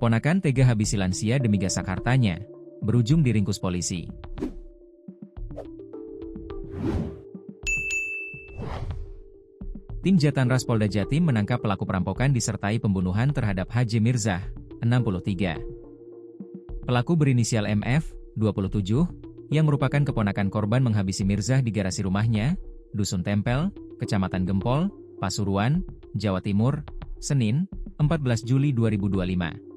Keponakan tega habisi lansia demi gasak hartanya, berujung diringkus polisi. Tim Jatanras Polda Jatim menangkap pelaku perampokan disertai pembunuhan terhadap H.J. Mirzah, 63. Pelaku berinisial MF, 27, yang merupakan keponakan korban menghabisi Mirzah di garasi rumahnya, Dusun Tempel, Kecamatan Gempol, Pasuruan, Jawa Timur, Senin, 14 Juli 2025.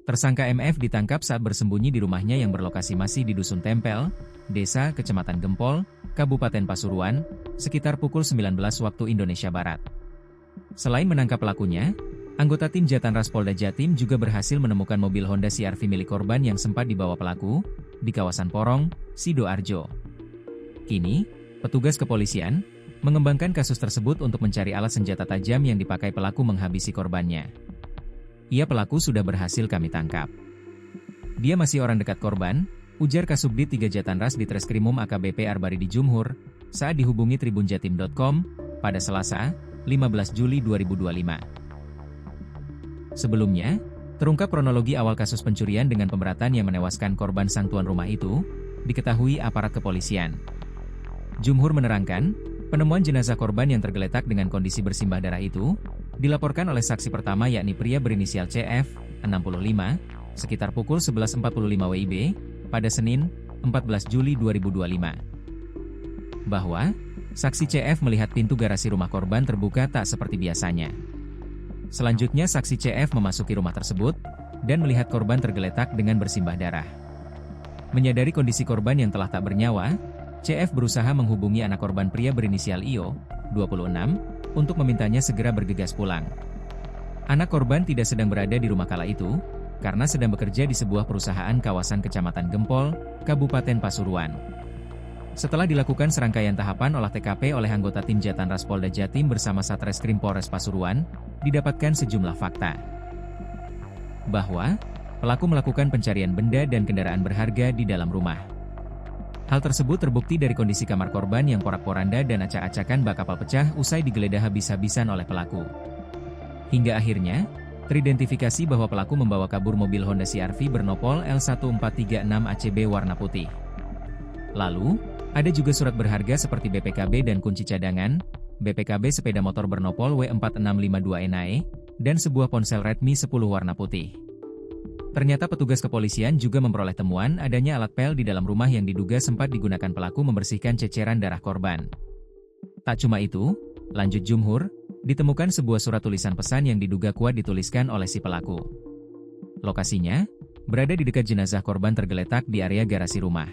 Tersangka MF ditangkap saat bersembunyi di rumahnya yang berlokasi masih di Dusun Tempel, Desa Kecamatan Gempol, Kabupaten Pasuruan, sekitar pukul 19 waktu Indonesia Barat. Selain menangkap pelakunya, anggota tim Jatanras Polda Jatim juga berhasil menemukan mobil Honda CR-V milik korban yang sempat dibawa pelaku di kawasan Porong, Sidoarjo. Kini, petugas kepolisian mengembangkan kasus tersebut untuk mencari alat senjata tajam yang dipakai pelaku menghabisi korbannya. Ia pelaku sudah berhasil kami tangkap. Dia masih orang dekat korban, ujar Kasubdit 3 Jatanras di Treskrimum AKBP Arbaridi Jumhur, saat dihubungi tribunjatim.com, pada Selasa, 15 Juli 2025. Sebelumnya, terungkap kronologi awal kasus pencurian dengan pemberatan yang menewaskan korban sang tuan rumah itu, diketahui aparat kepolisian. Jumhur menerangkan, penemuan jenazah korban yang tergeletak dengan kondisi bersimbah darah itu, dilaporkan oleh saksi pertama yakni pria berinisial CF, 65, sekitar pukul 11.45 WIB, pada Senin, 14 Juli 2025. Bahwa, saksi CF melihat pintu garasi rumah korban terbuka tak seperti biasanya. Selanjutnya saksi CF memasuki rumah tersebut, dan melihat korban tergeletak dengan bersimbah darah. Menyadari kondisi korban yang telah tak bernyawa, CF berusaha menghubungi anak korban pria berinisial IO, 26, untuk memintanya segera bergegas pulang. Anak korban tidak sedang berada di rumah kala itu, karena sedang bekerja di sebuah perusahaan kawasan Kecamatan Gempol, Kabupaten Pasuruan. Setelah dilakukan serangkaian tahapan olah TKP oleh anggota tim Jatanras Polda Jatim bersama Satreskrim Polres Pasuruan, didapatkan sejumlah fakta. Bahwa, pelaku melakukan pencarian benda dan kendaraan berharga di dalam rumah. Hal tersebut terbukti dari kondisi kamar korban yang porak-poranda dan acak-acakan bak kapal pecah usai digeledah habis-habisan oleh pelaku. Hingga akhirnya, teridentifikasi bahwa pelaku membawa kabur mobil Honda CR-V bernopol L1436 ACB warna putih. Lalu, ada juga surat berharga seperti BPKB dan kunci cadangan, BPKB sepeda motor bernopol W4652NAE, dan sebuah ponsel Redmi 10 warna putih. Ternyata petugas kepolisian juga memperoleh temuan adanya alat pel di dalam rumah yang diduga sempat digunakan pelaku membersihkan ceceran darah korban. Tak cuma itu, lanjut Jumhur, ditemukan sebuah surat tulisan pesan yang diduga kuat dituliskan oleh si pelaku. Lokasinya, berada di dekat jenazah korban tergeletak di area garasi rumah.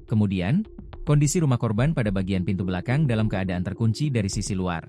Kemudian, kondisi rumah korban pada bagian pintu belakang dalam keadaan terkunci dari sisi luar.